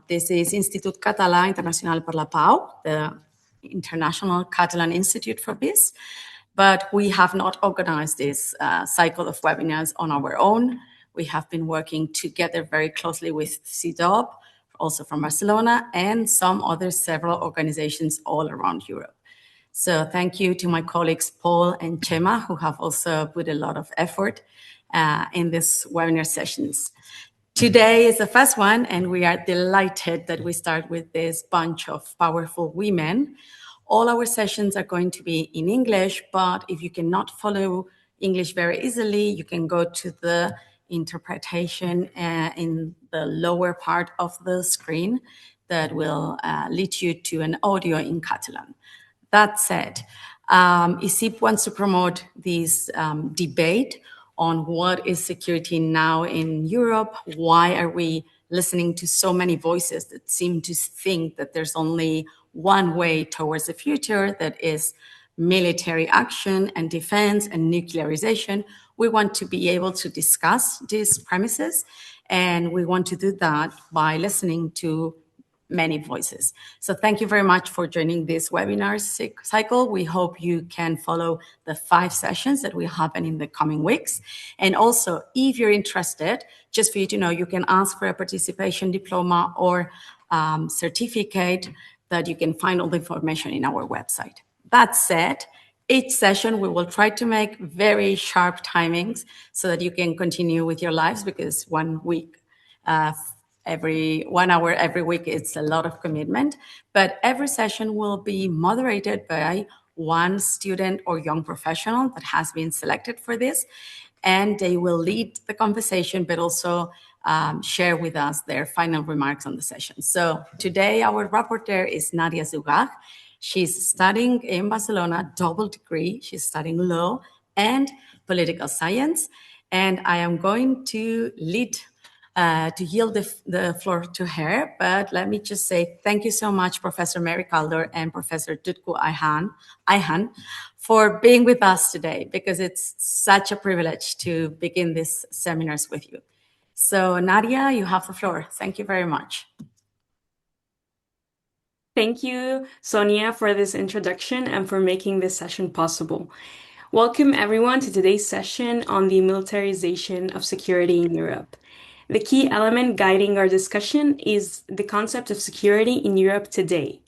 This is Institut Català Internacional per la Pau, the International Catalan Institute for Peace. But we have not organized this cycle of webinars on our own. We have been working together very closely with CIDOB, also from Barcelona, and some other several organizations all around Europe. So thank you to my colleagues Paul and Chema, who have also put a lot of effort in these webinar sessions. Today is the first one, and we are delighted that we start with this bunch of powerful women. All our sessions are going to be in English, but if you cannot follow English very easily, you can go to the interpretation in the lower part of the screen that will lead you to an audio in Catalan. That said, ICIP wants to promote this debate on what is security now in Europe. Why are we listening to so many voices that seem to think that there's only one way towards the future, that is military action and defense and nuclearization? We want to be able to discuss these premises, and we want to do that by listening to many voices. So thank you very much for joining this webinar cycle. We hope you can follow the 5 sessions that will happen in the coming weeks. And also, if you're interested, just for you to know, you can ask for a participation diploma or certificate that you can find all the information in our website. That said, each session we will try to make very sharp timings so that you can continue with your lives, because 1 week, every 1 hour every week, it's a lot of commitment. But every session will be moderated by one student or young professional that has been selected for this, and they will lead the conversation, but also share with us their final remarks on the session. So today our rapporteur is Nadia Zugach. She's studying in Barcelona, double degree. She's studying law and political science, and I am going to yield the floor to her. But let me just say thank you so much, Professor Mary Kaldor and Professor Tutku Ayhan, for being with us today, because it's such a privilege to begin these seminars with you. So Nadia, you have the floor. Thank you very much. Thank you, Sonia, for this introduction and for making this session possible. Welcome everyone to today's session on the militarization of security in Europe. The key element guiding our discussion is the concept of security in Europe today.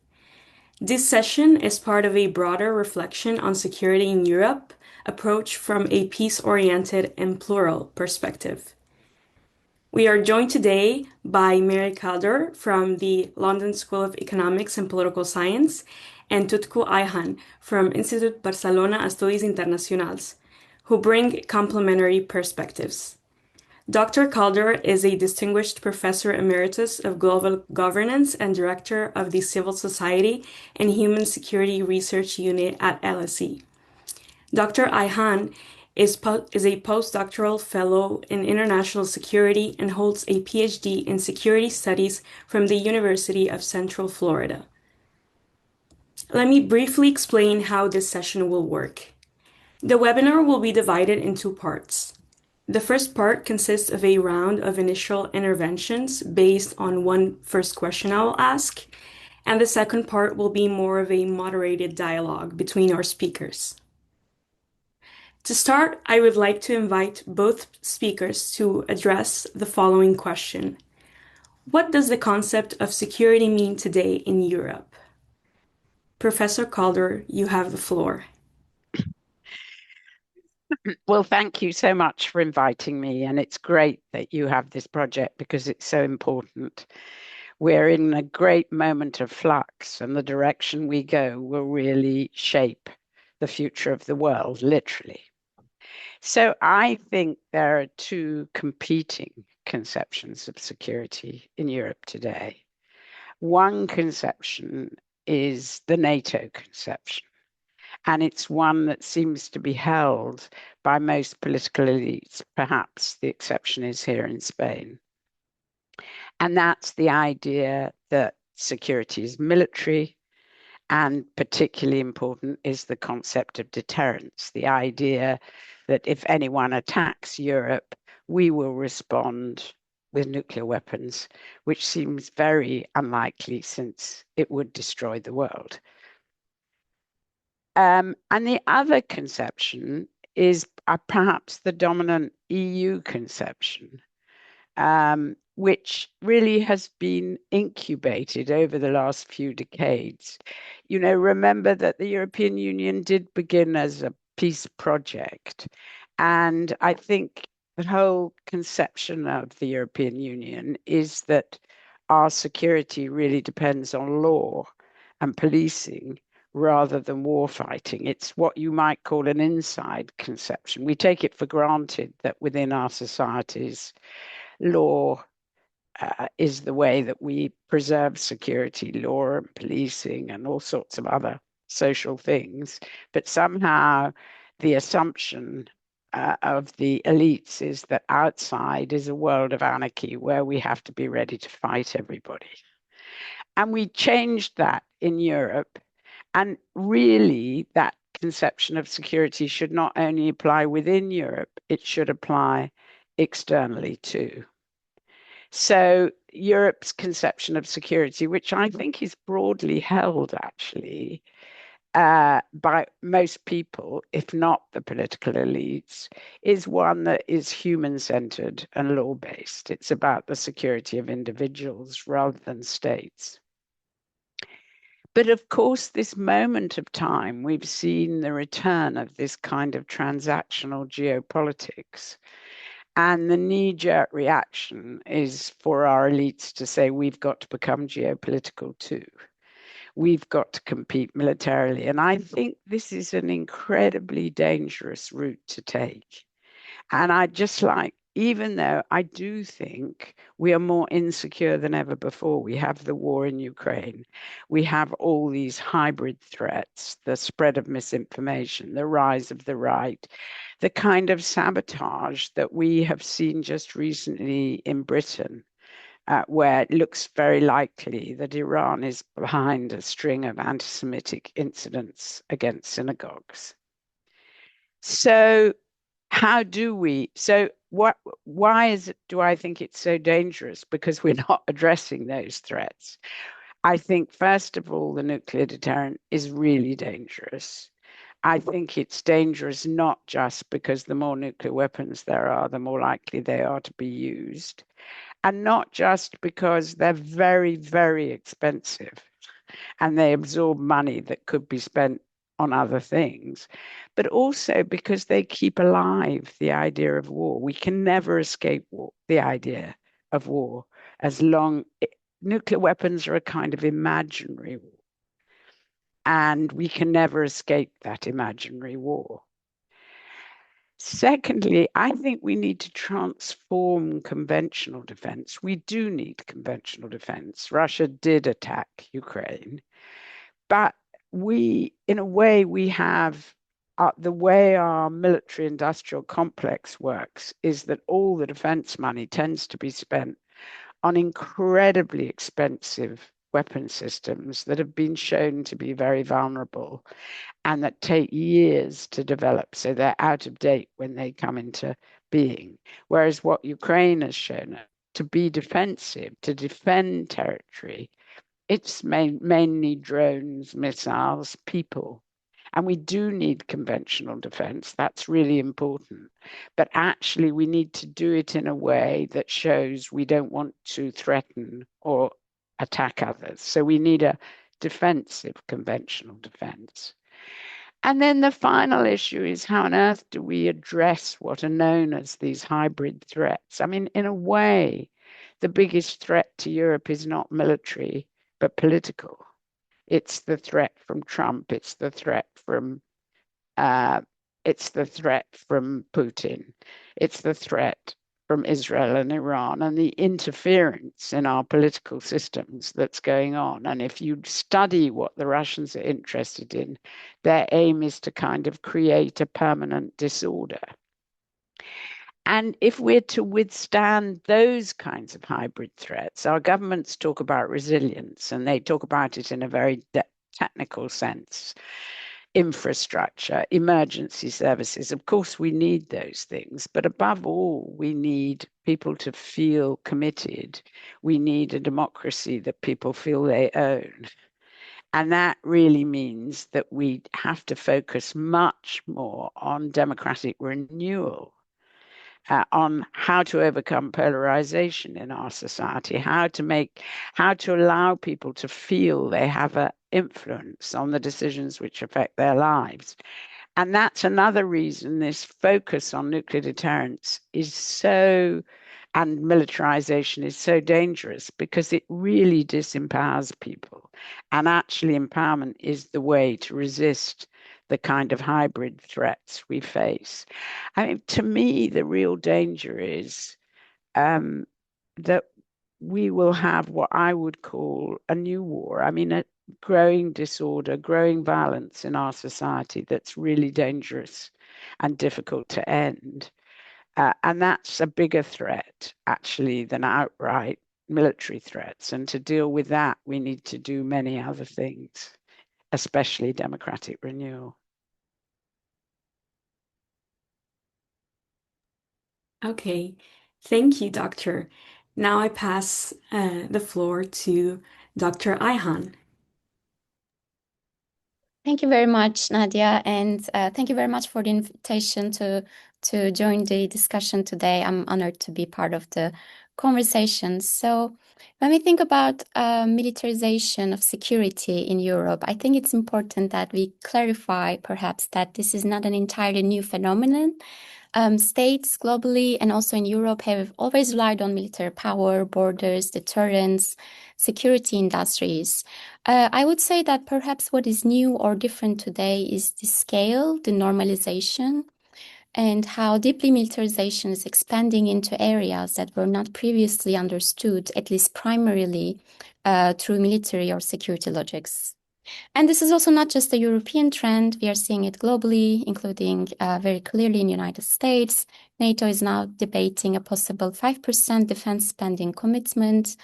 This session is part of a broader reflection on security in Europe, approached from a peace-oriented and plural perspective. We are joined today by Mary Kaldor from the London School of Economics and Political Science and Tutku Ayhan from Institut Barcelona Estudis Internacionals, who bring complementary perspectives. Dr. Kaldor is a distinguished professor emeritus of global governance and director of the Civil Society and Human Security Research Unit at LSE. Dr. Ayhan is a postdoctoral fellow in international security and holds a PhD in security studies from the University of Central Florida. Let me briefly explain how this session will work. The webinar will be divided in 2 parts. The first part consists of a round of initial interventions based on one first question I will ask, and the second part will be more of a moderated dialogue between our speakers. To start, I would like to invite both speakers to address the following question. What does the concept of security mean today in Europe? Professor Kaldor, you have the floor. Well, thank you so much for inviting me, and it's great that you have this project because it's so important. We're in a great moment of flux, and the direction we go will really shape the future of the world, literally. So I think there are 2 competing conceptions of security in Europe today. One conception is the NATO conception, and it's one that seems to be held by most political elites. Perhaps the exception is here in Spain. And that's the idea that security is military, and particularly important is the concept of deterrence, the idea that if anyone attacks Europe, we will respond with nuclear weapons, which seems very unlikely since it would destroy the world. And the other conception is perhaps the dominant EU conception, which really has been incubated over the last few decades. You know, remember that the European Union did begin as a peace project. And I think the whole conception of the European Union is that our security really depends on law and policing rather than war fighting. It's what you might call an inside conception. We take it for granted that within our societies, law is the way that we preserve security, law and policing and all sorts of other social things. But somehow the assumption of the elites is that outside is a world of anarchy where we have to be ready to fight everybody. And we changed that in Europe. And really, that conception of security should not only apply within Europe, it should apply externally too. So Europe's conception of security, which I think is broadly held actually by most people, if not the political elites, is one that is human-centered and law-based. It's about the security of individuals rather than states. But of course, this moment of time, we've seen the return of this kind of transactional geopolitics. And the knee-jerk reaction is for our elites to say, we've got to become geopolitical too. We've got to compete militarily. And I think this is an incredibly dangerous route to take. And I just like, even though I do think we are more insecure than ever before, we have the war in Ukraine, we have all these hybrid threats, the spread of misinformation, the rise of the right, the kind of sabotage that we have seen just recently in Britain, where it looks very likely that Iran is behind a string of anti-Semitic incidents against synagogues. So how do we, so why do I think it's so dangerous? Because we're not addressing those threats. I think, first of all, the nuclear deterrent is really dangerous. I think it's dangerous not just because the more nuclear weapons there are, the more likely they are to be used, and not just because they're very, very expensive and they absorb money that could be spent on other things, but also because they keep alive the idea of war. We can never escape war, the idea of war, as long nuclear weapons are a kind of imaginary war. And we can never escape that imaginary war. Secondly, I think we need to transform conventional defense. We do need conventional defense. Russia did attack Ukraine, but we, in a way, we have the way our military industrial complex works is that all the defense money tends to be spent on incredibly expensive weapon systems that have been shown to be very vulnerable and that take years to develop. So they're out of date when they come into being. Whereas what Ukraine has shown to be defensive, to defend territory, it's mainly drones, missiles, people. And we do need conventional defense. That's really important. But actually, we need to do it in a way that shows we don't want to threaten or attack others. So we need a defensive conventional defense. And then the final issue is how on earth do we address what are known as these hybrid threats? I mean, in a way, the biggest threat to Europe is not military, but political. It's the threat from Trump. It's the threat from Putin. It's the threat from Israel and Iran and the interference in our political systems that's going on. And if you study what the Russians are interested in, their aim is to kind of create a permanent disorder. And if we're to withstand those kinds of hybrid threats, our governments talk about resilience, and they talk about it in a very technical sense. infrastructure, emergency services. Of course, we need those things, but above all, we need people to feel committed. We need a democracy that people feel they own. And that really means that we have to focus much more on democratic renewal, on how to overcome polarization in our society, how to allow people to feel they have an influence on the decisions which affect their lives. And that's another reason this focus on nuclear deterrence and militarization is so dangerous, because it really disempowers people. And actually, empowerment is the way to resist the kind of hybrid threats we face. I mean, to me, the real danger is that we will have what I would call a new war. I mean, a growing disorder, growing violence in our society that's really dangerous and difficult to end. And that's a bigger threat, actually, than outright military threats. And to deal with that, we need to do many other things, especially democratic renewal. Okay, thank you, Doctor. Now I pass the floor to Dr. Ayhan. Thank you very much, Nadia, and thank you very much for the invitation to join the discussion today. I'm honored to be part of the conversation. So, when we think about militarization of security in Europe, I think it's important that we clarify perhaps that this is not an entirely new phenomenon. States globally and also in Europe have always relied on military power, borders, deterrence, security industries. I would say that perhaps what is new or different today is the scale, the normalization, and how deeply militarization is expanding into areas that were not previously understood, at least primarily through military or security logics. And this is also not just a European trend. We are seeing it globally, including very clearly in the United States. NATO is now debating a possible 5% defense spending commitment.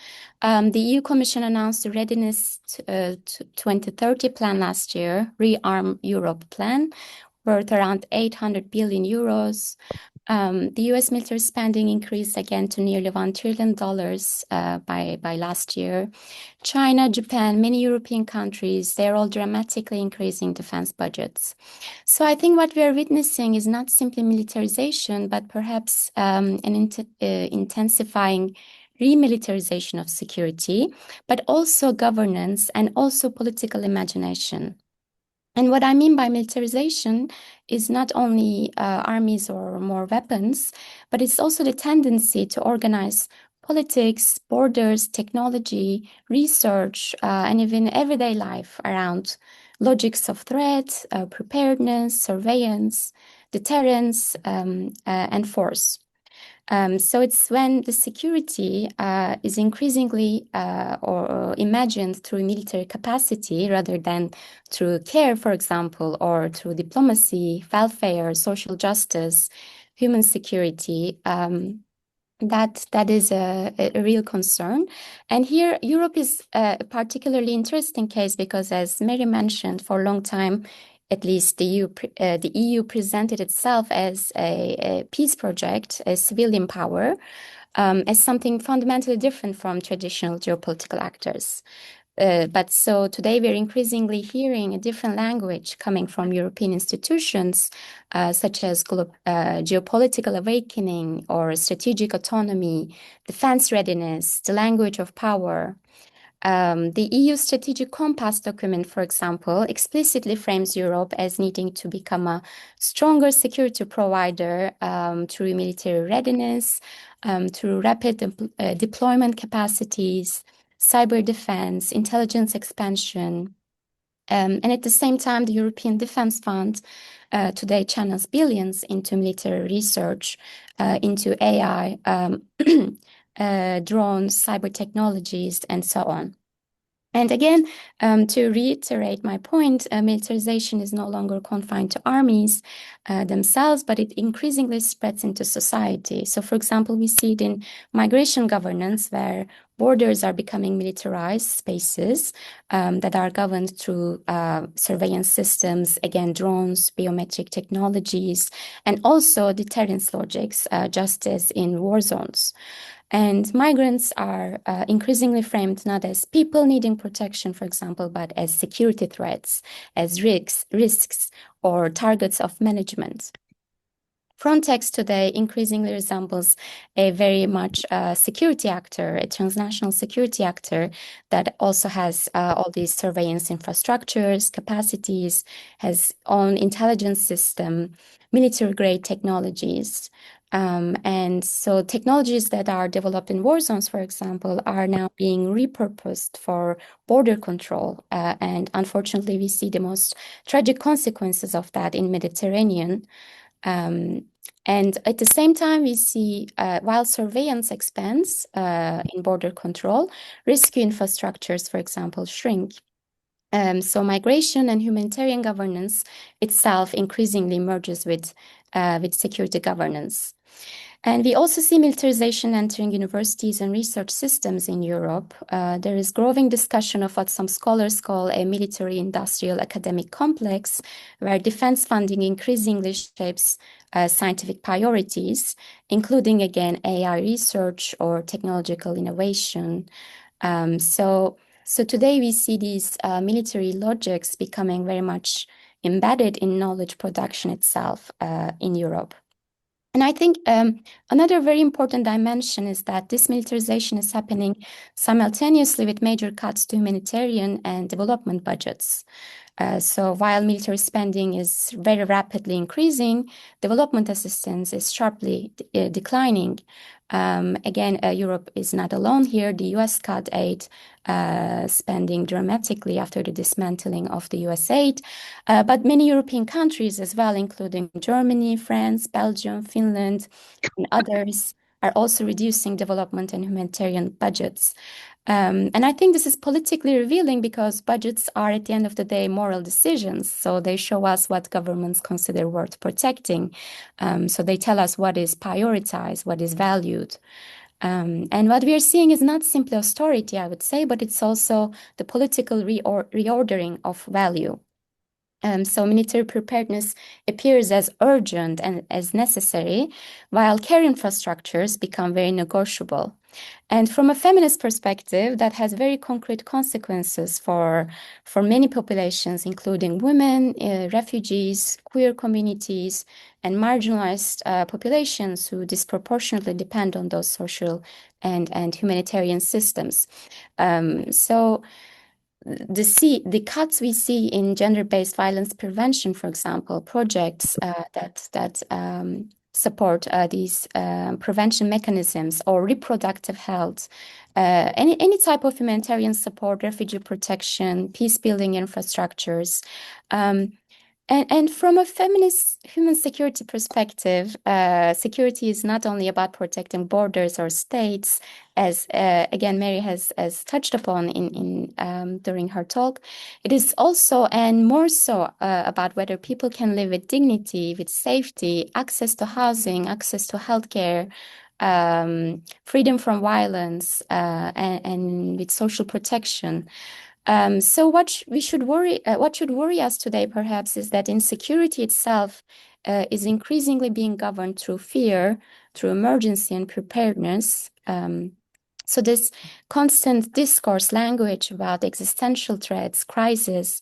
The EU Commission announced the Readiness 2030 plan last year, Rearm Europe plan, worth around 800 billion euros. The US military spending increased again to nearly $1 trillion by last year. China, Japan, many European countries, they're all dramatically increasing defense budgets. So I think what we are witnessing is not simply militarization, but perhaps an intensifying remilitarization of security, but also governance and also political imagination. And what I mean by militarization is not only armies or more weapons, but it's also the tendency to organize politics, borders, technology, research, and even everyday life around logics of threat, preparedness, surveillance, deterrence, and force. So it's when the security is increasingly or imagined through military capacity rather than through care, for example, or through diplomacy, welfare, social justice, human security. That is a real concern. And here, Europe is a particularly interesting case because, as Mary mentioned, for a long time, at least the EU presented itself as a peace project, a civilian power, as something fundamentally different from traditional geopolitical actors. But so today we're increasingly hearing a different language coming from European institutions, such as geopolitical awakening or strategic autonomy, defense readiness, the language of power. The EU Strategic Compass document, for example, explicitly frames Europe as needing to become a stronger security provider through military readiness, through rapid deployment capacities, cyber defense, intelligence expansion. And at the same time, the European Defense Fund today channels billions into military research, into AI, drones, cyber technologies, and so on. And again, to reiterate my point, militarization is no longer confined to armies themselves, but it increasingly spreads into society. So, for example, we see it in migration governance, where borders are becoming militarized spaces that are governed through surveillance systems, again, drones, biometric technologies, and also deterrence logics, just as in war zones. And migrants are increasingly framed not as people needing protection, for example, but as security threats, as risks or targets of management. Frontex today increasingly resembles a very much security actor, a transnational security actor that also has all these surveillance infrastructures, capacities, has own intelligence system, military-grade technologies. And so technologies that are developed in war zones, for example, are now being repurposed for border control. And unfortunately, we see the most tragic consequences of that in Mediterranean. And at the same time, we see while surveillance expands in border control, rescue infrastructures, for example, shrink. So migration and humanitarian governance itself increasingly merges with security governance. And we also see militarization entering universities and research systems in Europe. There is growing discussion of what some scholars call a military-industrial academic complex, where defense funding increasingly shapes scientific priorities, including, again, AI research or technological innovation. So today we see these military logics becoming very much embedded in knowledge production itself in Europe. And I think another very important dimension is that this militarization is happening simultaneously with major cuts to humanitarian and development budgets. So while military spending is very rapidly increasing, development assistance is sharply declining. Again, Europe is not alone here. The US cut aid spending dramatically after the dismantling of the US aid, but many European countries as well, including Germany, France, Belgium, Finland, and others, are also reducing development and humanitarian budgets. And I think this is politically revealing because budgets are, at the end of the day, moral decisions. So they show us what governments consider worth protecting. So they tell us what is prioritized, what is valued. And what we are seeing is not simply austerity, I would say, but it's also the political reordering of value. So military preparedness appears as urgent and as necessary, while care infrastructures become very negotiable. And from a feminist perspective, that has very concrete consequences for many populations, including women, refugees, queer communities, and marginalized populations who disproportionately depend on those social and humanitarian systems. So the cuts we see in gender-based violence prevention, for example, projects that support these prevention mechanisms or reproductive health, any type of humanitarian support, refugee protection, peace-building infrastructures. And from a feminist human security perspective, security is not only about protecting borders or states, as again Mary has touched upon during her talk. It is also and more so about whether people can live with dignity, with safety, access to housing, access to healthcare, freedom from violence, and with social protection. So what should worry us today, perhaps, is that insecurity itself is increasingly being governed through fear, through emergency and preparedness. So this constant discourse language about existential threats, crisis,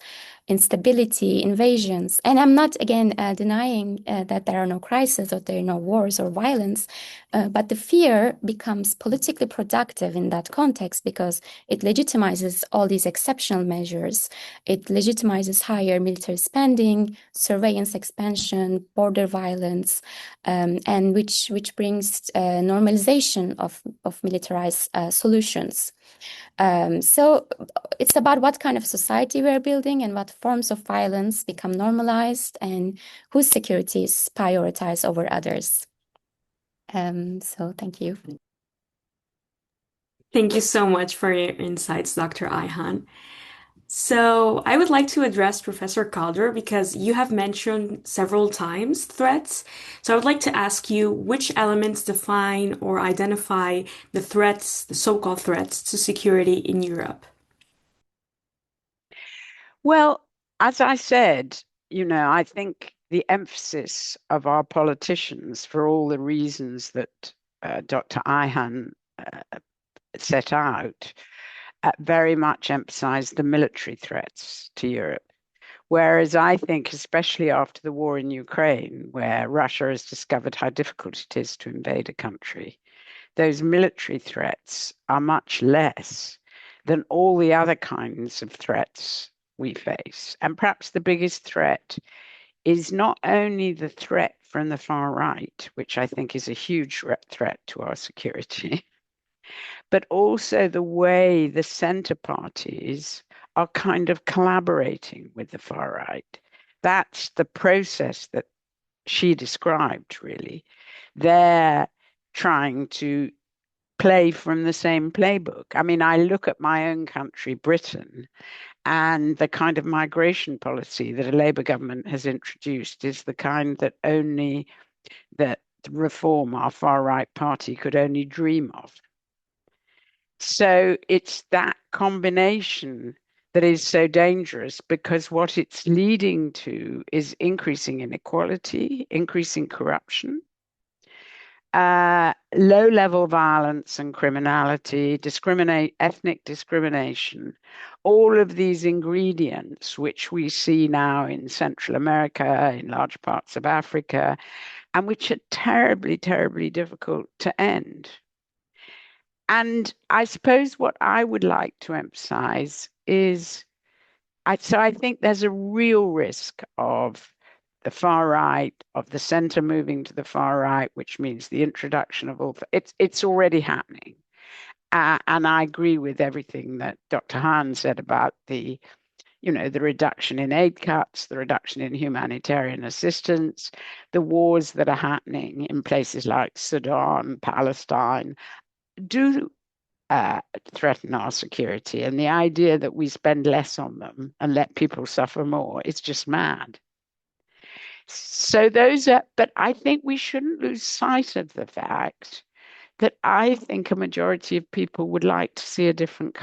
instability, invasions, and I'm not again denying that there are no crises or there are no wars or violence, but the fear becomes politically productive in that context because it legitimizes all these exceptional measures. It legitimizes higher military spending, surveillance expansion, border violence, and which brings normalization of militarized solutions. So it's about what kind of society we're building and what forms of violence become normalized and whose security is prioritized over others. So thank you. Thank you so much for your insights, Dr. Ayhan. So I would like to address Professor Kaldor because you have mentioned several times threats. So I would like to ask you which elements define or identify the threats, the so-called threats to security in Europe. Well, as I said, I think the emphasis of our politicians, for all the reasons that Dr. Ayhan set out, very much emphasized the military threats to Europe. Whereas I think, especially after the war in Ukraine, where Russia has discovered how difficult it is to invade a country, those military threats are much less than all the other kinds of threats we face. And perhaps the biggest threat is not only the threat from the far right, which I think is a huge threat to our security, but also the way the center parties are kind of collaborating with the far right. That's the process that she described, really. They're trying to play from the same playbook. I mean, I look at my own country, Britain, and the kind of migration policy that a Labour government has introduced is the kind that only that Reform, our far right party, could only dream of. So it's that combination that is so dangerous, because what it's leading to is increasing inequality, increasing corruption, low-level violence and criminality, ethnic discrimination, all of these ingredients which we see now in Central America, in large parts of Africa, and which are terribly, terribly difficult to end. And I suppose what I would like to emphasize is, I think there's a real risk of the far right, of the center moving to the far right, which means the introduction of it's already happening. And I agree with everything that Dr. Hahn said about the reduction in aid cuts, the reduction in humanitarian assistance, the wars that are happening in places like Sudan, Palestine, do threaten our security. And the idea that we spend less on them and let people suffer more, it's just mad. So but I think we shouldn't lose sight of the fact that I think a majority of people would like to see a different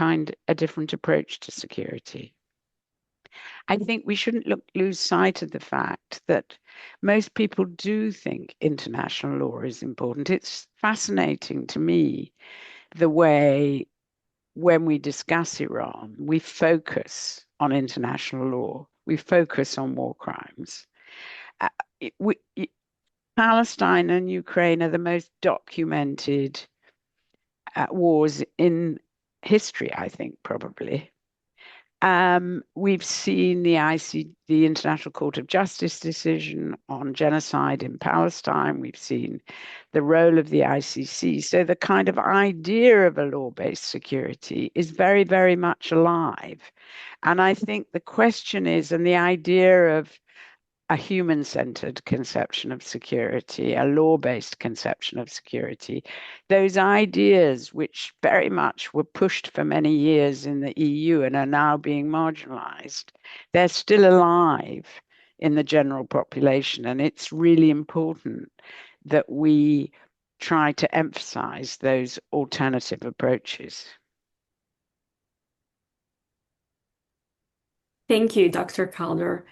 approach to security. I think we shouldn't lose sight of the fact that most people do think international law is important. It's fascinating to me the way, when we discuss Iran, we focus on international law. We focus on war crimes. Palestine and Ukraine are the most documented wars in history, I think, probably. We've seen the International Court of Justice decision on genocide in Palestine. We've seen the role of the ICC. So the kind of idea of a law-based security is very, very much alive. And I think the question is, and the idea of a human-centered conception of security, a law-based conception of security, those ideas which very much were pushed for many years in the EU and are now being marginalized, they're still alive in the general population. And it's really important that we try to emphasize those alternative approaches. Thank you, Dr. Kaldor.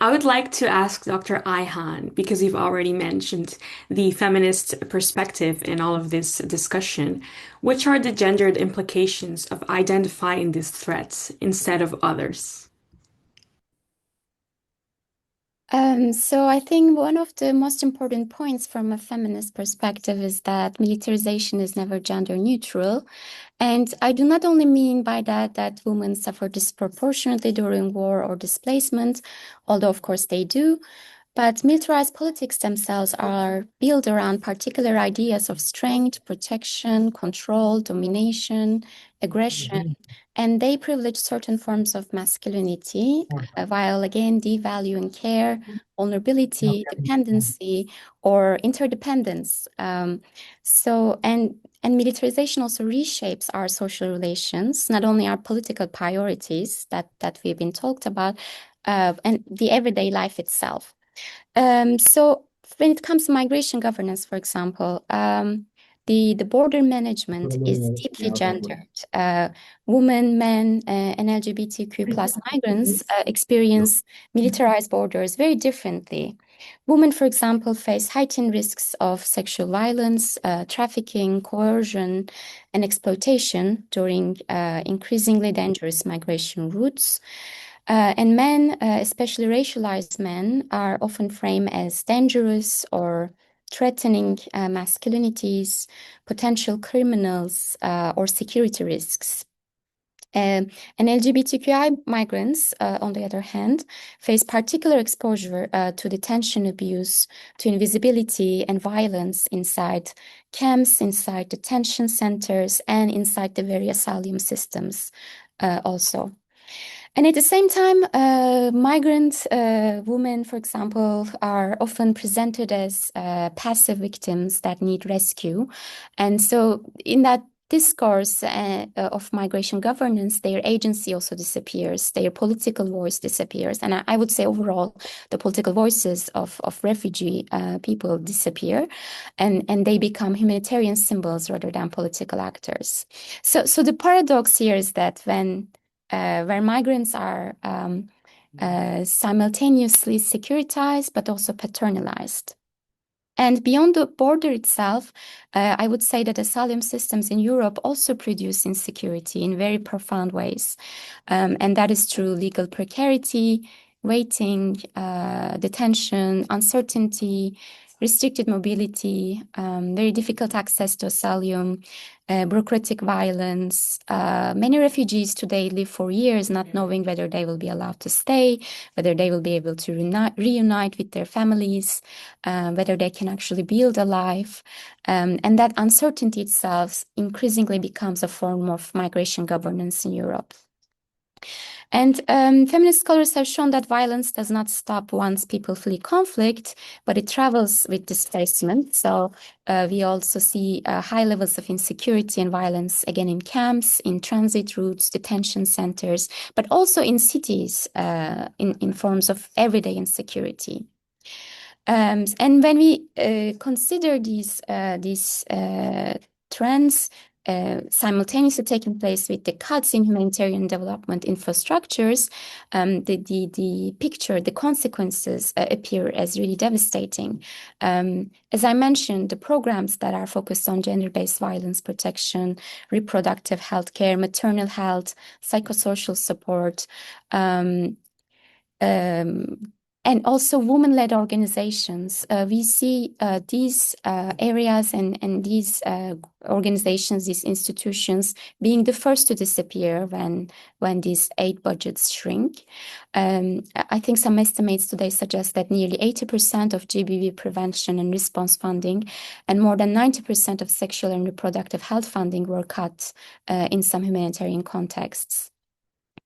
I would like to ask Dr. Ayhan, because you've already mentioned the feminist perspective in all of this discussion, which are the gendered implications of identifying these threats instead of others? So I think one of the most important points from a feminist perspective is that militarization is never gender neutral. And I do not only mean by that women suffer disproportionately during war or displacement, although of course they do, But militarized politics themselves are built around particular ideas of strength, protection, control, domination, aggression, and they privilege certain forms of masculinity, while again devaluing care, vulnerability, dependency, or interdependence. And militarization also reshapes our social relations, not only our political priorities that we've been talked about, and the everyday life itself. So when it comes to migration governance, for example, the border management is deeply gendered. Women, men, and LGBTQ plus migrants experience militarized borders very differently. Women, for example, face heightened risks of sexual violence, trafficking, coercion, and exploitation during increasingly dangerous migration routes. And men, especially racialized men, are often framed as dangerous or threatening masculinities, potential criminals, or security risks. And LGBTQI migrants, on the other hand, face particular exposure to detention abuse, to invisibility and violence inside camps, inside detention centers, and inside the very asylum systems also. And at the same time, migrant women, for example, are often presented as passive victims that need rescue. And so in that discourse of migration governance, their agency also disappears, their political voice disappears. And I would say overall, the political voices of refugee people disappear, and they become humanitarian symbols rather than political actors. So the paradox here is that where migrants are simultaneously securitized but also paternalized. And beyond the border itself, I would say that asylum systems in Europe also produce insecurity in very profound ways. And that is through legal precarity, waiting, detention, uncertainty, restricted mobility, very difficult access to asylum, bureaucratic violence. Many refugees today live for years not knowing whether they will be allowed to stay, whether they will be able to reunite with their families, whether they can actually build a life. And that uncertainty itself increasingly becomes a form of migration governance in Europe. And feminist scholars have shown that violence does not stop once people flee conflict, but it travels with displacement. So we also see high levels of insecurity and violence, again, in camps, in transit routes, detention centers, but also in cities in forms of everyday insecurity. And when we consider these trends simultaneously taking place with the cuts in humanitarian development infrastructures, the picture, the consequences appear as really devastating. As I mentioned, the programs that are focused on gender-based violence protection, reproductive health care, maternal health, psychosocial support, and also women-led organizations. We see these areas and these organizations, these institutions being the first to disappear when these aid budgets shrink. I think some estimates today suggest that nearly 80% of GBV prevention and response funding and more than 90% of sexual and reproductive health funding were cut in some humanitarian contexts.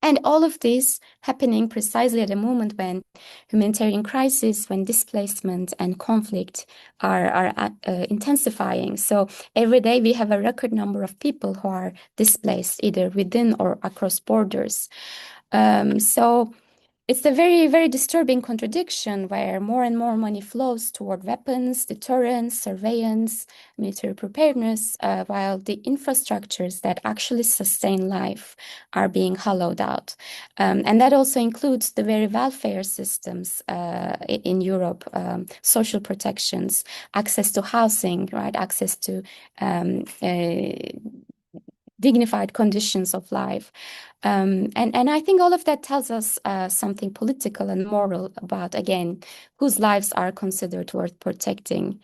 And all of this happening precisely at a moment when humanitarian crisis, when displacement and conflict are intensifying. So every day we have a record number of people who are displaced either within or across borders. So it's a very, very disturbing contradiction where more and more money flows toward weapons, deterrence, surveillance, military preparedness, while the infrastructures that actually sustain life are being hollowed out. And that also includes the very welfare systems in Europe, social protections, access to housing, right, access to dignified conditions of life. And I think all of that tells us something political and moral about, again, whose lives are considered worth protecting.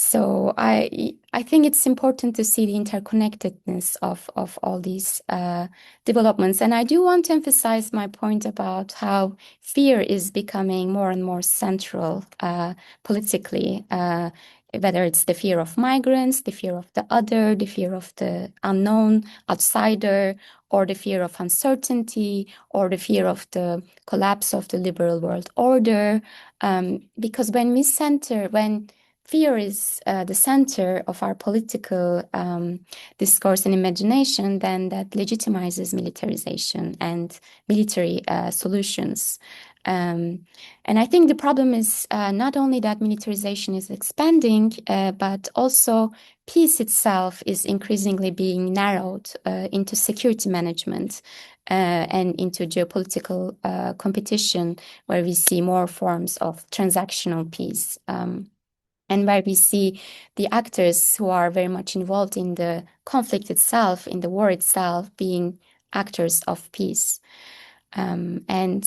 So I think it's important to see the interconnectedness of all these developments. And I do want to emphasize my point about how fear is becoming more and more central politically, whether it's the fear of migrants, the fear of the other, the fear of the unknown outsider, or the fear of uncertainty, or the fear of the collapse of the liberal world order. Because when fear is the center of our political discourse and imagination, then that legitimizes militarization and military solutions. And I think the problem is not only that militarization is expanding, but also peace itself is increasingly being narrowed into security management and into geopolitical competition, where we see more forms of transactional peace. And where we see the actors who are very much involved in the conflict itself, in the war itself, being actors of peace. And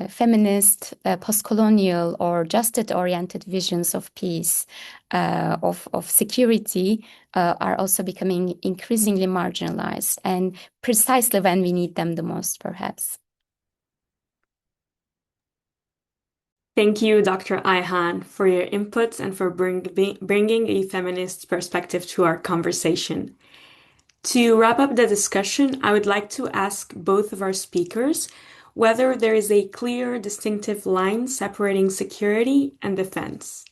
feminist, post-colonial, or justice-oriented visions of peace, of security, are also becoming increasingly marginalized, and precisely when we need them the most, perhaps. Thank you, Dr. Ayhan, for your inputs and for bringing a feminist perspective to our conversation. To wrap up the discussion, I would like to ask both of our speakers whether there is a clear, distinctive line separating security and defense.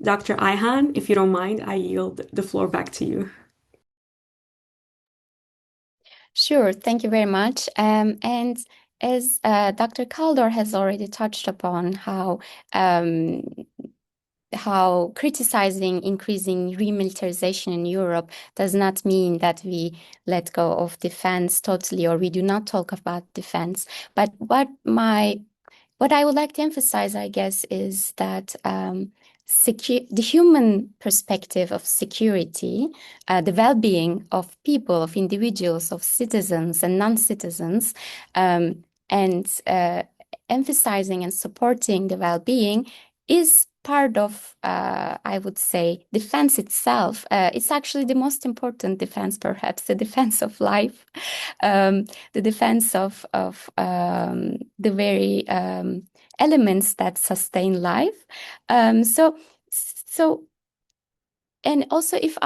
Dr. Ayhan, if you don't mind, I yield the floor back to you. Sure, thank you very much. And as Dr. Kaldor has already touched upon how criticizing increasing remilitarization in Europe does not mean that we let go of defense totally, or we do not talk about defense. But what I would like to emphasize, I guess, is that the human perspective of security, the well-being of people, of individuals, of citizens and non-citizens, and emphasizing and supporting the well-being is part of, I would say, defense itself. It's actually the most important defense, perhaps, the defense of life, the defense of the very elements that sustain life. And also, if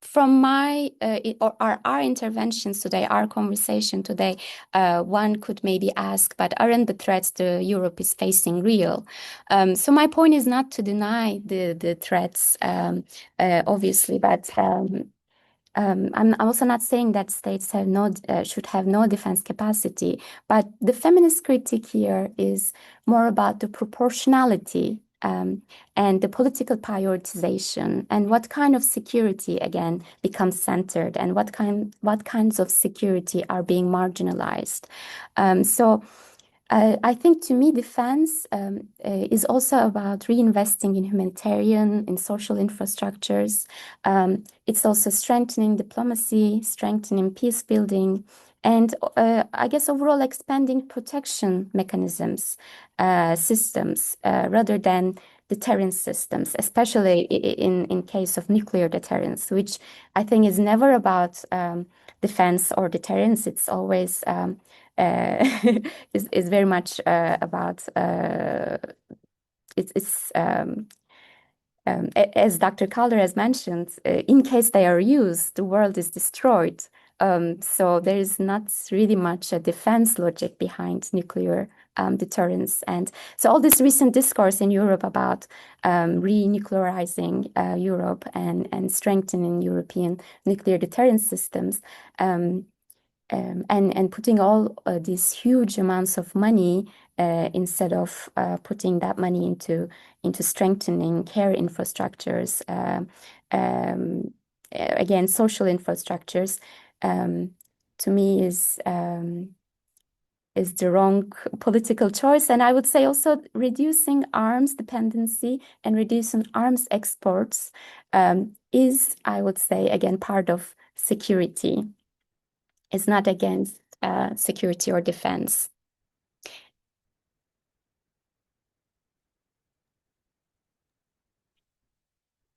from our interventions today, our conversation today, one could maybe ask, but aren't the threats Europe is facing real? So my point is not to deny the threats, obviously, but I'm also not saying that states should have no defense capacity, but the feminist critique here is more about the proportionality and the political prioritization, and what kind of security again becomes centered, and what kinds of security are being marginalized. So I think, to me, defense is also about reinvesting in humanitarian, in social infrastructures. It's also strengthening diplomacy, strengthening peace building, and I guess overall expanding protection mechanisms, systems, rather than deterrence systems, especially in case of nuclear deterrence, which I think is never about defense or deterrence. It's always is very much about as Dr. Kaldor has mentioned, in case they are used, the world is destroyed. So there is not really much a defense logic behind nuclear deterrence. And so all this recent discourse in Europe about re-nuclearizing Europe and strengthening European nuclear deterrence systems, and putting all these huge amounts of money instead of putting that money into strengthening care infrastructures, again, social infrastructures, to me is the wrong political choice. And I would say also reducing arms dependency and reducing arms exports is, I would say, again, part of security. It's not against security or defense.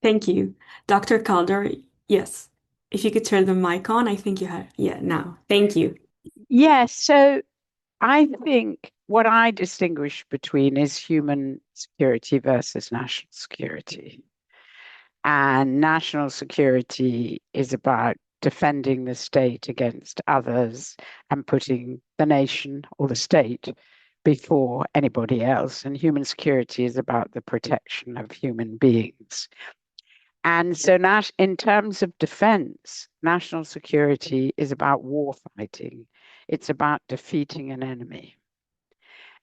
Thank you. Dr. Kaldor, yes. If you could turn the mic on, I think you had, yeah, now. Thank you. Yes, so I think what I distinguish between is human security versus national security. And national security is about defending the state against others and putting the nation or the state before anybody else. And human security is about the protection of human beings. And so in terms of defense, national security is about war fighting. It's about defeating an enemy.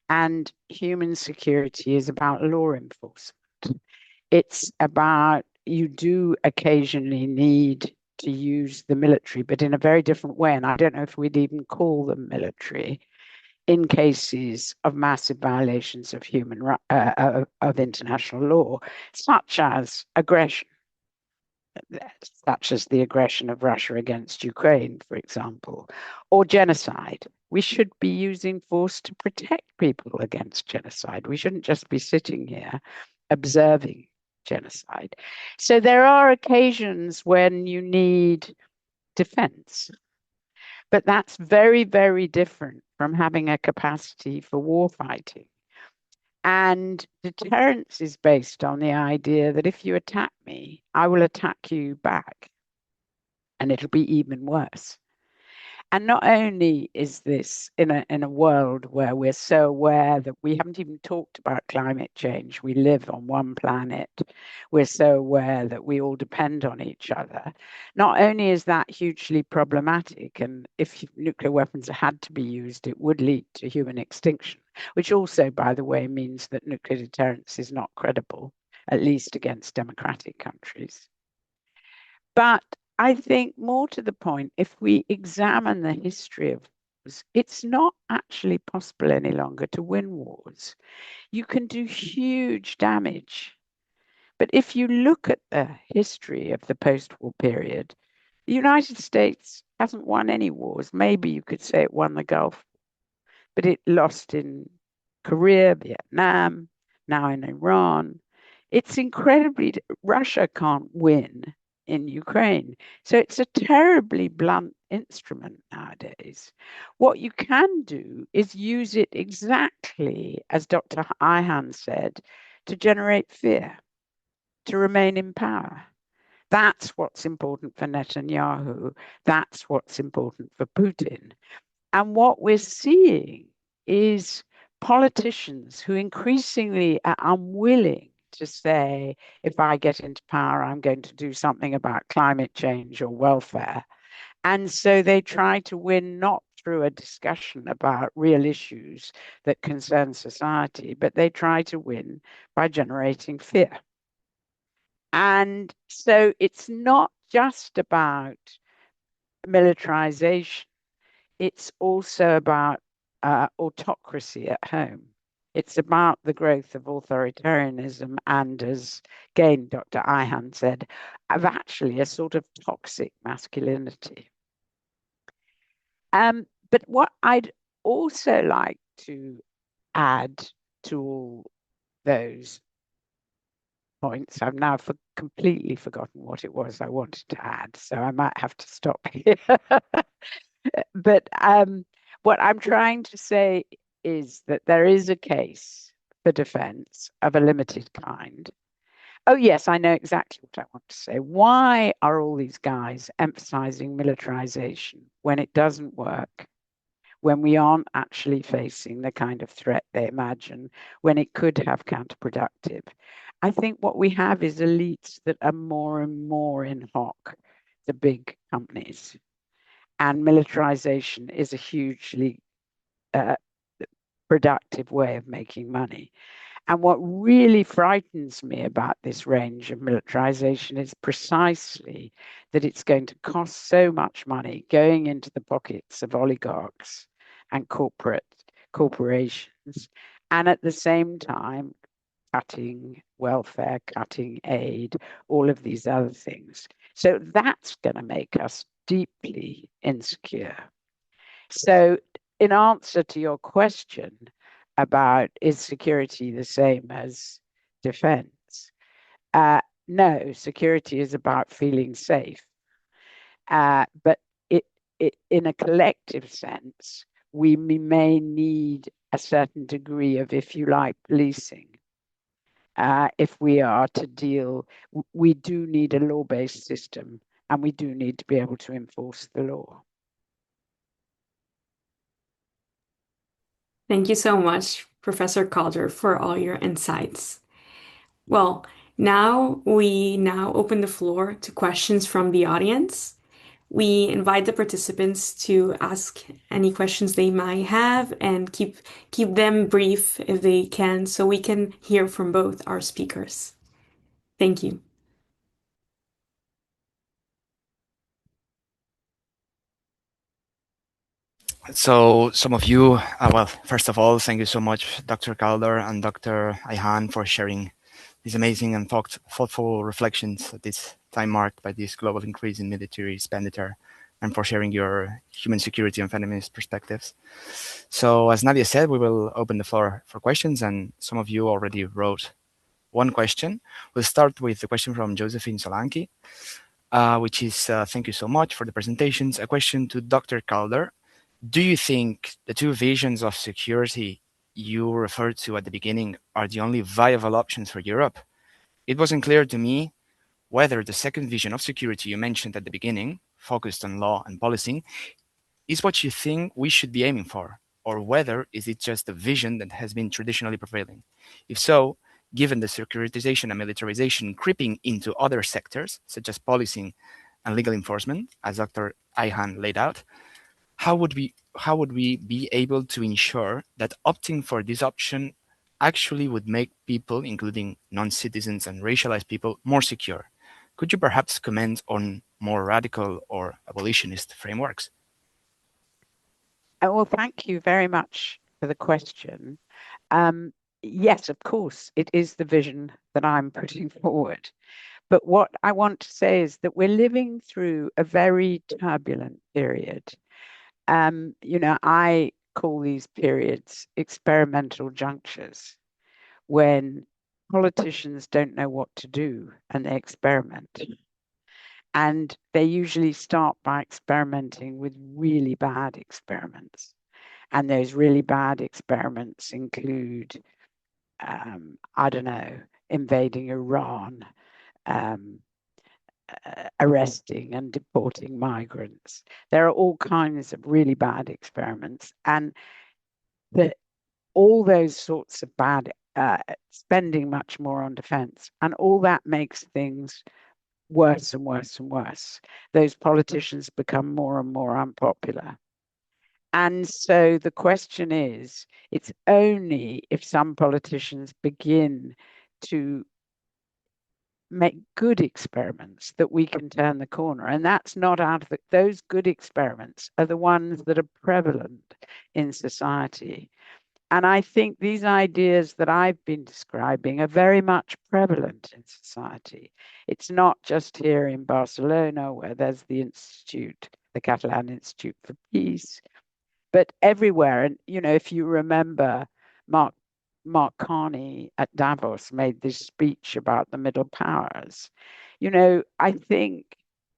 And human security is about law enforcement. It's about, you do occasionally need to use the military, but in a very different way. And I don't know if we'd even call them military in cases of massive violations of of international law, such as aggression, such as the aggression of Russia against Ukraine, for example, or genocide. We should be using force to protect people against genocide. We shouldn't just be sitting here observing genocide. So there are occasions when you need defense, but that's very, very different from having a capacity for war fighting. And deterrence is based on the idea that if you attack me, I will attack you back, and it'll be even worse. And not only is this in a world where we're so aware that we haven't even talked about climate change, we live on one planet, we're so aware that we all depend on each other. Not only is that hugely problematic, and if nuclear weapons had to be used, it would lead to human extinction, which also, by the way, means that nuclear deterrence is not credible, at least against democratic countries. But I think more to the point, if we examine the history of wars, it's not actually possible any longer to win wars. You can do huge damage. But if you look at the history of the post-war period, the United States hasn't won any wars. Maybe you could say it won the Gulf, but it lost in Korea, Vietnam, now in Iran. It's incredibly, Russia can't win in Ukraine. So it's a terribly blunt instrument nowadays. What you can do is use it exactly as Dr. Ayhan said, to generate fear, to remain in power. That's what's important for Netanyahu. That's what's important for Putin. And what we're seeing is politicians who increasingly are unwilling to say, if I get into power, I'm going to do something about climate change or welfare. And so they try to win not through a discussion about real issues that concern society, but they try to win by generating fear. And so it's not just about militarization, it's also about autocracy at home. It's about the growth of authoritarianism and, as again Dr. Ayhan said, of actually a sort of toxic masculinity. But what I'd also like to add to all those points, I've now completely forgotten what it was I wanted to add, so I might have to stop here. But what I'm trying to say is that there is a case for defense of a limited kind. Oh, yes, I know exactly what I want to say. Why are all these guys emphasizing militarization when it doesn't work, when we aren't actually facing the kind of threat they imagine, when it could have counterproductive? I think what we have is elites that are more and more in hock the big companies. And militarization is a hugely productive way of making money. And what really frightens me about this range of militarization is precisely that it's going to cost so much money going into the pockets of oligarchs and corporations, and at the same time, cutting welfare, cutting aid, all of these other things. So that's going to make us deeply insecure. So in answer to your question about is security the same as defense, no, security is about feeling safe. But in a collective sense, we may need a certain degree of, if you like, policing. If we are to deal, we do need a law-based system, and we do need to be able to enforce the law. Thank you so much, Professor Kaldor, for all your insights. Well, we open the floor to questions from the audience. We invite the participants to ask any questions they might have and keep them brief if they can, so we can hear from both our speakers. Thank you. So some of you, well, first of all, thank you so much, Dr. Kaldor and Dr. Ayhan, for sharing these amazing and thoughtful reflections at this time marked by this global increase in military expenditure, and for sharing your human security and feminist perspectives. So as Nadia said, we will open the floor for questions, and some of you already wrote one question. We'll start with the question from Josephine Solanki, which is, thank you so much for the presentations. A question to Dr. Kaldor. Do you think the two visions of security you referred to at the beginning are the only viable options for Europe? It wasn't clear to me whether the second vision of security you mentioned at the beginning, focused on law and policing, is what you think we should be aiming for, or whether is it just a vision that has been traditionally prevailing. If so, given the securitization and militarization creeping into other sectors, such as policing and legal enforcement, as Dr. Ayhan laid out, how would we be able to ensure that opting for this option actually would make people, including non-citizens and racialized people, more secure? Could you perhaps comment on more radical or abolitionist frameworks? Well, thank you very much for the question. Yes, of course, it is the vision that I'm putting forward. But what I want to say is that we're living through a very turbulent period. I call these periods experimental junctures, when politicians don't know what to do and they experiment. And they usually start by experimenting with really bad experiments. And those really bad experiments include, I don't know, invading Iran, arresting and deporting migrants. There are all kinds of really bad experiments, and all those sorts of bad, spending much more on defense, and all that makes things worse and worse and worse. Those politicians become more and more unpopular. And so the question is, it's only if some politicians begin to make good experiments that we can turn the corner. And that's not out of those good experiments are the ones that are prevalent in society. And I think these ideas that I've been describing are very much prevalent in society. It's not just here in Barcelona, where there's the institute, the Catalan Institute for Peace, but everywhere. And, if you remember, Mark Carney at Davos made this speech about the middle powers. I think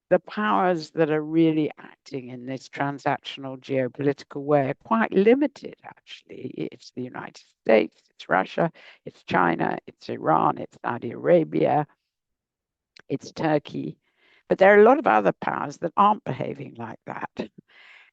the powers that are really acting in this transactional geopolitical way are quite limited, actually. It's the United States, it's Russia, it's China, it's Iran, it's Saudi Arabia, it's Turkey. But there are a lot of other powers that aren't behaving like that.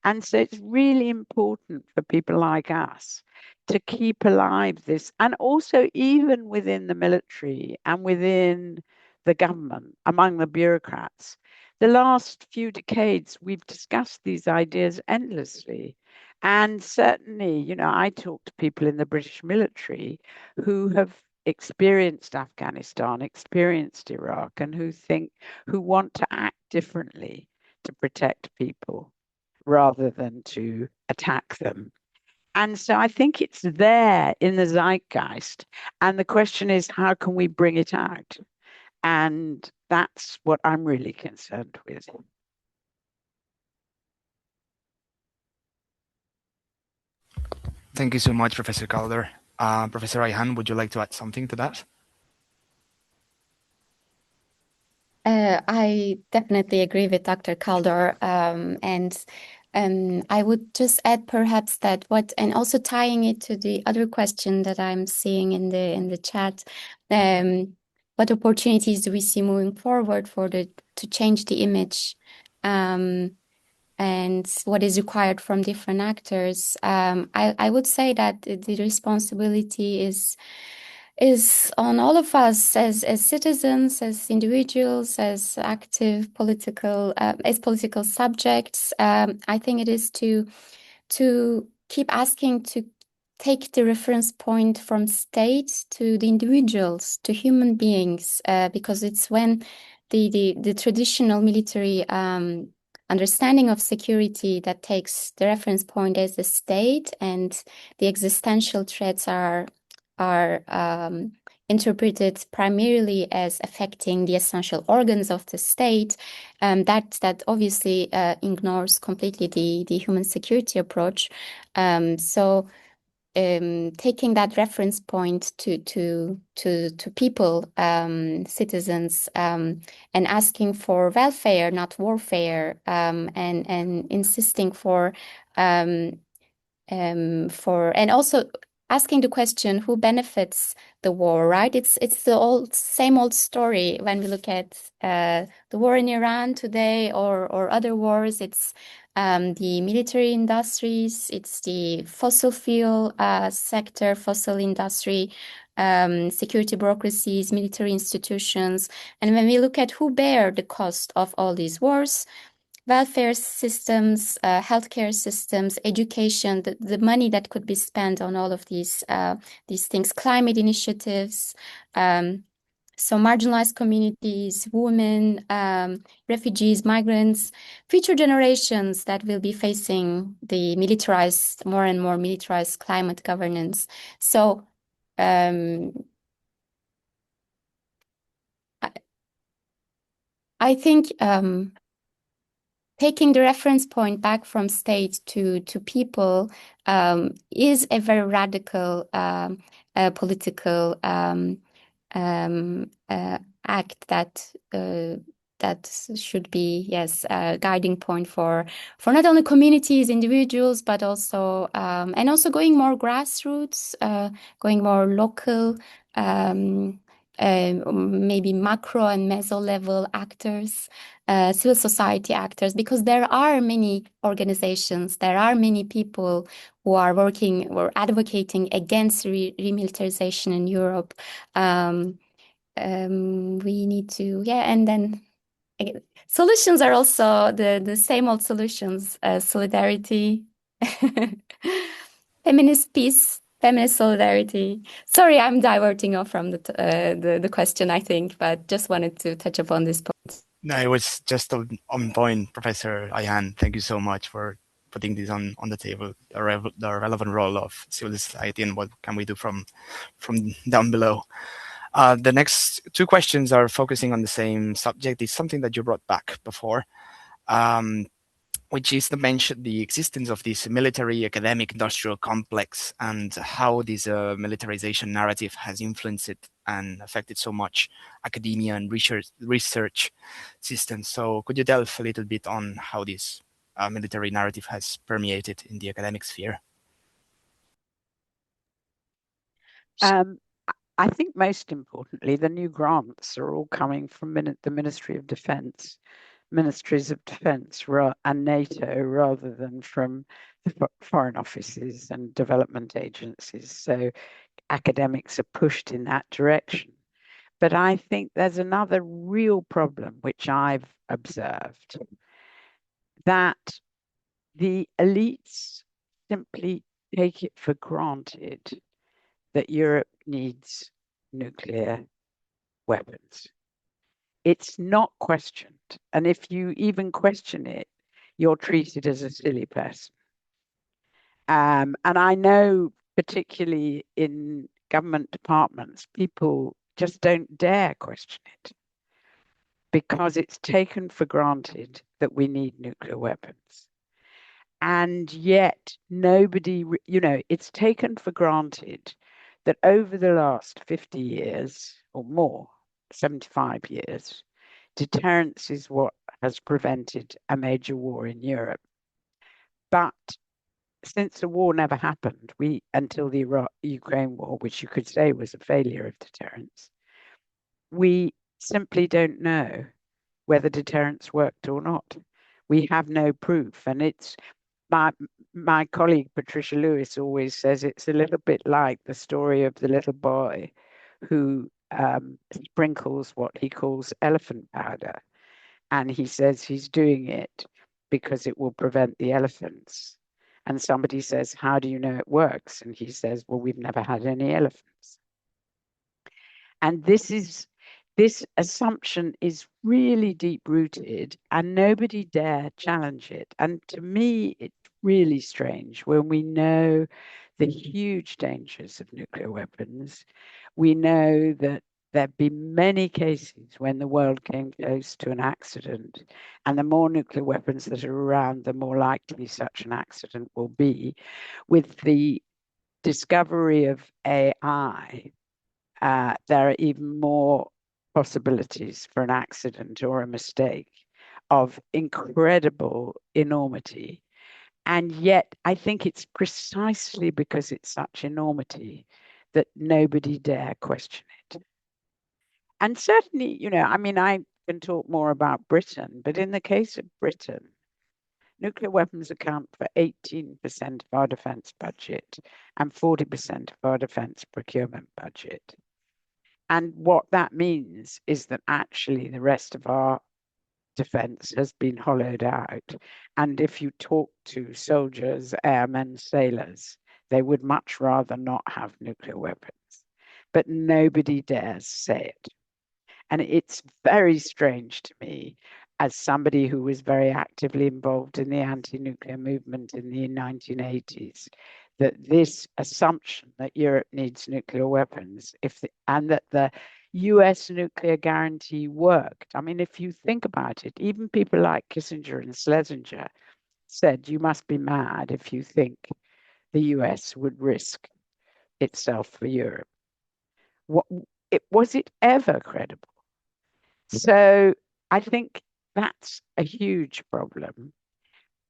And so it's really important for people like us to keep alive this, and also even within the military and within the government, among the bureaucrats. The last few decades, we've discussed these ideas endlessly. And certainly, I talk to people in the British military who have experienced Afghanistan, experienced Iraq, and who want to act differently to protect people rather than to attack them. And so I think it's there in the zeitgeist. And the question is, how can we bring it out? And that's what I'm really concerned with. Thank you so much, Professor Kaldor. Professor Ayhan, would you like to add something to that? I definitely agree with Dr. Kaldor, and I would just add perhaps that and also tying it to the other question that I'm seeing in the chat, what opportunities do we see moving forward to change the image, and what is required from different actors? I would say that the responsibility is on all of us as citizens, as individuals, as active political subjects. I think it is to keep asking to take the reference point from state to the individuals, to human beings, because it's when the traditional military understanding of security that takes the reference point as the state, and the existential threats are interpreted primarily as affecting the essential organs of the state, that obviously ignores completely the human security approach. So taking that reference point to people, citizens, and asking for welfare, not warfare, and insisting and also asking the question, who benefits the war, right? It's the same old story when we look at the war in Iran today, or other wars. It's the military industries, it's the fossil fuel sector, fossil industry, security bureaucracies, military institutions. And when we look at who bear the cost of all these wars, welfare systems, healthcare systems, education, the money that could be spent on all of these things, climate initiatives, so marginalized communities, women, refugees, migrants, future generations that will be facing the more and more militarized climate governance. So I think taking the reference point back from state to people is a very radical political act that should be, yes, a guiding point for not only communities, individuals, but also and also going more grassroots, going more local, maybe macro and meso level actors, civil society actors, because there are many organizations, there are many people who are working or advocating against remilitarization in Europe. We need to, and then solutions are also the same old solutions: solidarity, feminist peace, feminist solidarity. Sorry, I'm diverting off from the question, I think, but just wanted to touch upon this point. No, it was just on point, Professor Ayhan. Thank you so much for putting this on the table, the relevant role of civil society and what can we do from down below. The next two questions are focusing on the same subject. It's something that you brought back before, which is the existence of this military academic industrial complex and how this militarization narrative has influenced it and affected so much academia and research systems. So could you delve a little bit on how this military narrative has permeated in the academic sphere? I think most importantly, the new grants are all coming from the Ministry of Defence, Ministries of Defence and NATO, rather than from the foreign offices and development agencies. So academics are pushed in that direction. But I think there's another real problem, which I've observed, that the elites simply take it for granted that Europe needs nuclear weapons. It's not questioned. And if you even question it, you're treated as a silly person. And I know, particularly in government departments, people just don't dare question it because it's taken for granted that we need nuclear weapons. And yet nobody, it's taken for granted that over the last 50 years or more, 75 years, deterrence is what has prevented a major war in Europe. But since the war never happened, until the Ukraine war, which you could say was a failure of deterrence, we simply don't know whether deterrence worked or not. We have no proof. And it's my colleague Patricia Lewis always says it's a little bit like the story of the little boy who sprinkles what he calls elephant powder. And he says he's doing it because it will prevent the elephants. And somebody says, how do you know it works? And he says, well, we've never had any elephants. And this assumption is really deep-rooted and nobody dare challenge it. And to me, it's really strange when we know the huge dangers of nuclear weapons. We know that there've been many cases when the world came close to an accident, and the more nuclear weapons that are around, the more likely such an accident will be. With the discovery of AI, there are even more possibilities for an accident or a mistake of incredible enormity. And yet, I think it's precisely because it's such enormity that nobody dare question it. And certainly, I mean, I can talk more about Britain, but in the case of Britain, nuclear weapons account for 18% of our defense budget and 40% of our defense procurement budget. And what that means is that actually the rest of our defense has been hollowed out. And if you talk to soldiers, airmen, sailors, they would much rather not have nuclear weapons. But nobody dares say it. And it's very strange to me, as somebody who was very actively involved in the anti-nuclear movement in the 1980s, that this assumption that Europe needs nuclear weapons, and that the US nuclear guarantee worked. I mean, if you think about it, even people like Kissinger and Schlesinger said, you must be mad if you think the US would risk itself for Europe. Was it ever credible? So I think that's a huge problem.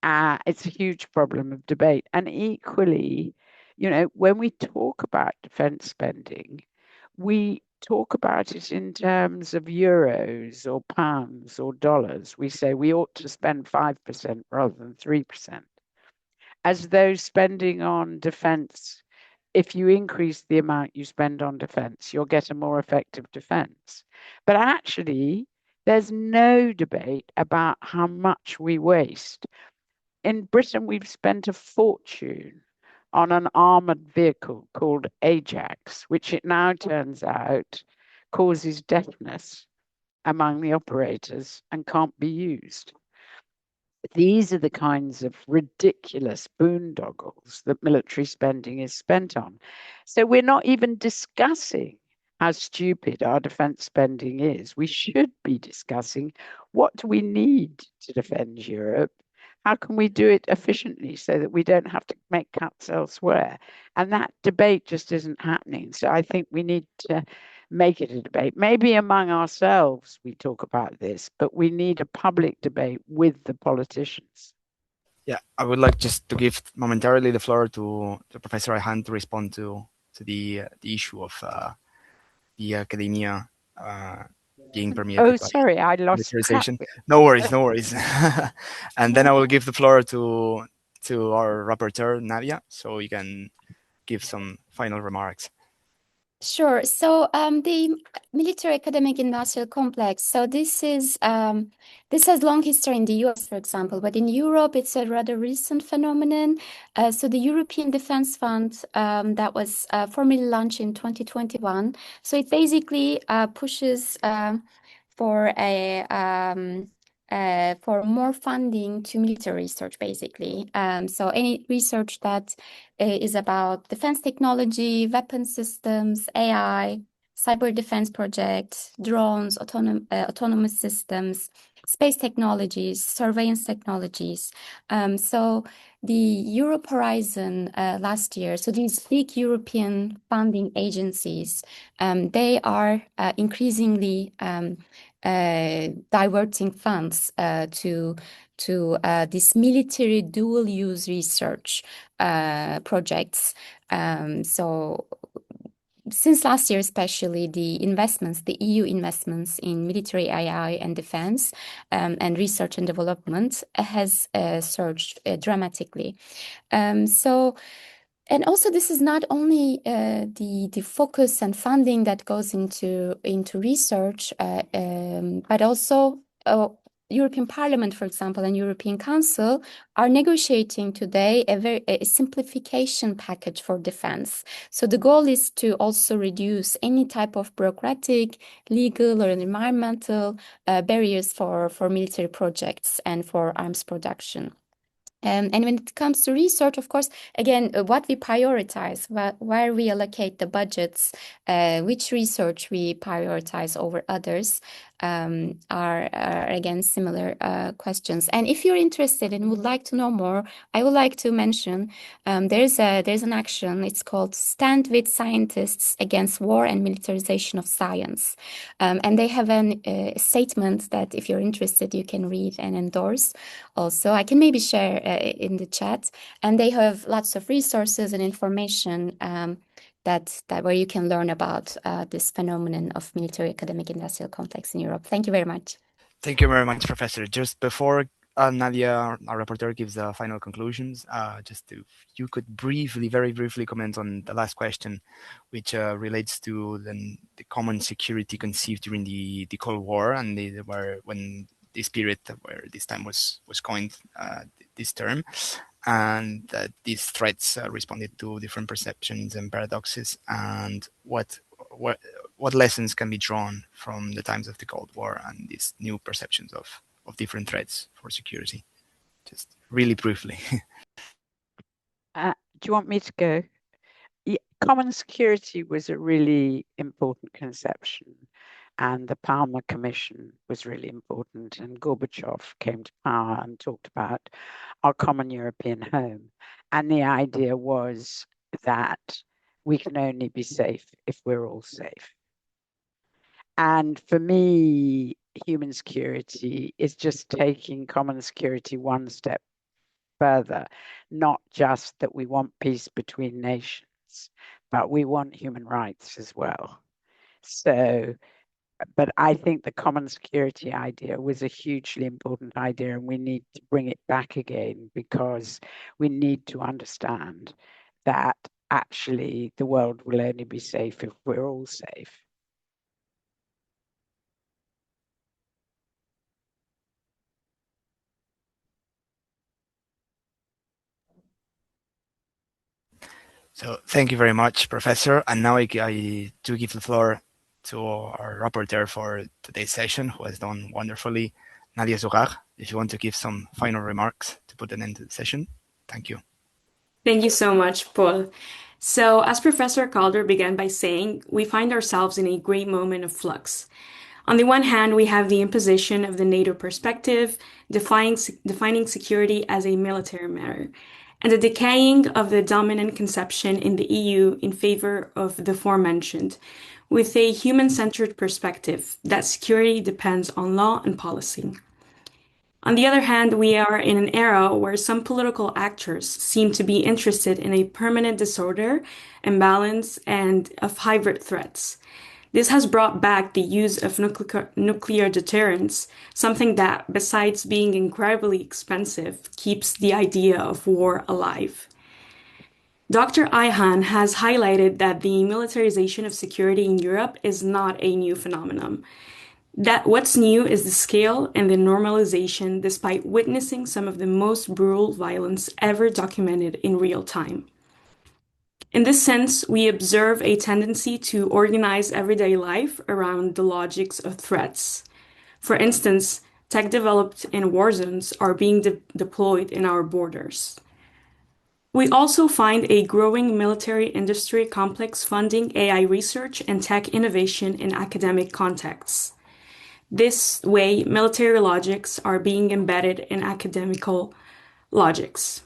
It's a huge problem of debate. And equally, when we talk about defense spending, we talk about it in terms of euros or pounds or dollars. We say we ought to spend 5% rather than 3%, as though spending on defense, if you increase the amount you spend on defense, you'll get a more effective defense. But actually, there's no debate about how much we waste. In Britain, we've spent a fortune on an armored vehicle called Ajax, which it now turns out causes deafness among the operators and can't be used. These are the kinds of ridiculous boondoggles that military spending is spent on. So we're not even discussing how stupid our defense spending is. We should be discussing what do we need to defend Europe? How can we do it efficiently so that we don't have to make cuts elsewhere? And that debate just isn't happening. So I think we need to make it a debate. Maybe among ourselves we talk about this, but we need a public debate with the politicians. Yeah, I would like just to give momentarily the floor to Professor Ayhan to respond to the issue of the academia being permeated. Oh, sorry, I lost militarization. No worries, no worries. And then I will give the floor to our rapporteur, Nadia, so you can give some final remarks. Sure. So the military academic industrial complex. So this has long history in the US, for example, but in Europe it's a rather recent phenomenon. So the European Defense Fund that was formally launched in 2021. So it basically pushes for more funding to military research, basically. So any research that is about defense technology, weapon systems, AI, cyber defense projects, drones, autonomous systems, space technologies, surveillance technologies. So the Europe Horizon last year, so these big European funding agencies, they are increasingly diverting funds to this military dual-use research projects. So since last year, especially the EU investments in military AI and defense and research and development has surged dramatically. And also, this is not only the focus and funding that goes into research, but also European Parliament, for example, and European Council are negotiating today a simplification package for defense. So the goal is to also reduce any type of bureaucratic, legal, or environmental barriers for military projects and for arms production. And when it comes to research, of course, again, what we prioritize, where we allocate the budgets, which research we prioritize over others, are again similar questions. And if you're interested and would like to know more, I would like to mention there's an action. It's called Stand with Scientists Against War and Militarization of Science, and they have a statement that if you're interested, you can read and endorse. Also, I can maybe share in the chat, and they have lots of resources and information that where you can learn about this phenomenon of military academic industrial complex in Europe. Thank you very much. Thank you very much, Professor. Just before Nadia, our rapporteur, gives the final conclusions, you could very briefly comment on the last question, which relates to the common security conceived during the Cold War and when this period where this time was coined, this term, and that these threats responded to different perceptions and paradoxes, and what lessons can be drawn from the times of the Cold War and these new perceptions of different threats for security. Just really briefly. Do you want me to go? Yeah, common security was a really important conception, and the Palmer Commission was really important, and Gorbachev came to power and talked about our common European home. And the idea was that we can only be safe if we're all safe. And for me, human security is just taking common security one step further, not just that we want peace between nations, but we want human rights as well. So, but I think the common security idea was a hugely important idea, and we need to bring it back again because we need to understand that actually the world will only be safe if we're all safe. So thank you very much, Professor. And now I do give the floor to our rapporteur for today's session, who has done wonderfully, Nadia Zoughar. If you want to give some final remarks to put an end to the session, thank you. Thank you so much, Paul. So, as Professor Kaldor began by saying, we find ourselves in a great moment of flux. On the one hand, we have the imposition of the NATO perspective, defining security as a military matter, and the decaying of the dominant conception in the EU in favor of the aforementioned, with a human-centered perspective that security depends on law and policy. On the other hand, we are in an era where some political actors seem to be interested in a permanent disorder, imbalance, and of hybrid threats. This has brought back the use of nuclear deterrence, something that, besides being incredibly expensive, keeps the idea of war alive. Dr. Ayhan has highlighted that the militarization of security in Europe is not a new phenomenon. That what's new is the scale and the normalization, despite witnessing some of the most brutal violence ever documented in real time. In this sense, we observe a tendency to organize everyday life around the logics of threats. For instance, tech developed in war zones are being deployed in our borders. We also find a growing military industry complex funding AI research and tech innovation in academic contexts. This way, military logics are being embedded in academical logics.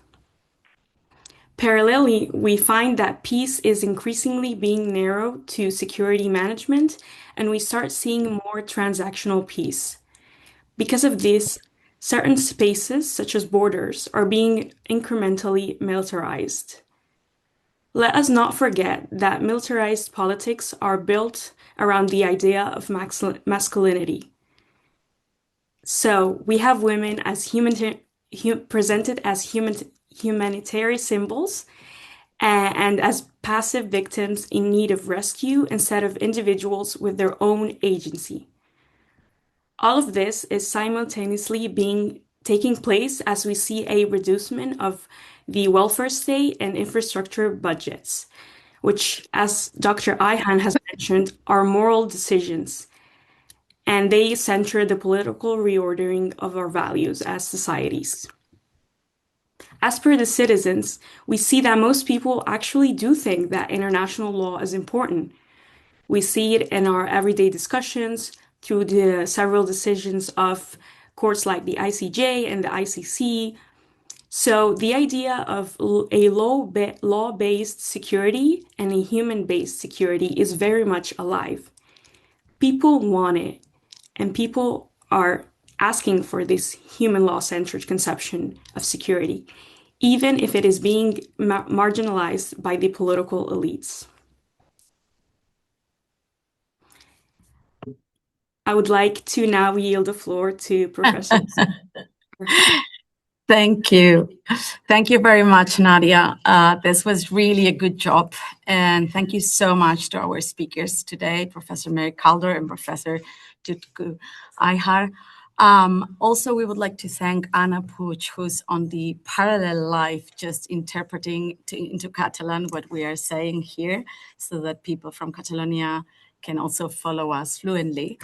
Parallelly, we find that peace is increasingly being narrowed to security management, and we start seeing more transactional peace. Because of this, certain spaces, such as borders, are being incrementally militarized. Let us not forget that militarized politics are built around the idea of masculinity. So we have women as presented as humanitarian symbols and as passive victims in need of rescue instead of individuals with their own agency. All of this is simultaneously taking place as we see a reducement of the welfare state and infrastructure budgets, which, as Dr. Ayhan has mentioned, are moral decisions, and they center the political reordering of our values as societies. As per the citizens, we see that most people actually do think that international law is important. We see it in our everyday discussions through the several decisions of courts like the ICJ and the ICC. So the idea of a law-based security and a human-based security is very much alive. People want it, and people are asking for this human law-centered conception of security, even if it is being marginalized by the political elites. I would like to now yield the floor to Professor. Thank you. Thank you very much, Nadia. This was really a good job. And thank you so much to our speakers today, Professor Mary Kaldor and Professor Tutku Ayhan. Also, we would like to thank Anna Puig, who's on the parallel live, just interpreting into Catalan what we are saying here, so that people from Catalonia can also follow us fluently.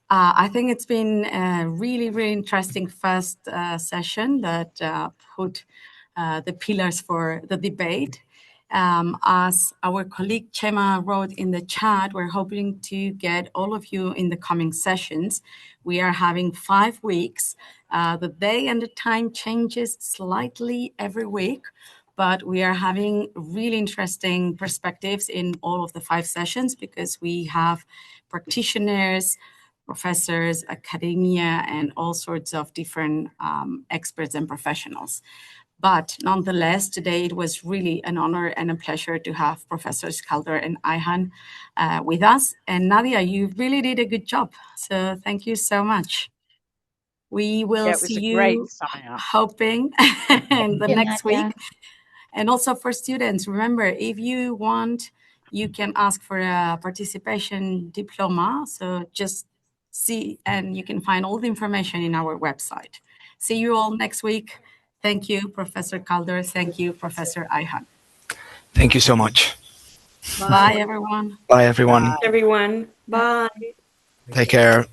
I think it's been a really, really interesting first session that put the pillars for the debate. As our colleague Chema wrote in the chat, we're hoping to get all of you in the coming sessions. We are having 5 weeks. The day and the time changes slightly every week, but we are having really interesting perspectives in all of the 5 sessions because we have practitioners, professors, academia, and all sorts of different experts and professionals. But nonetheless, today it was really an honor and a pleasure to have Professors Kaldor and Ayhan with us. And Nadia, you really did a good job. So thank you so much. We will see you, hoping, in the next week. And also for students, remember, if you want, you can ask for a participation diploma. So just see, and you can find all the information in our website. See you all next week. Thank you, Professor Kaldor. Thank you, Professor Ayhan. Thank you so much. Bye, everyone. Bye, everyone. Bye, everyone. Bye. Take care.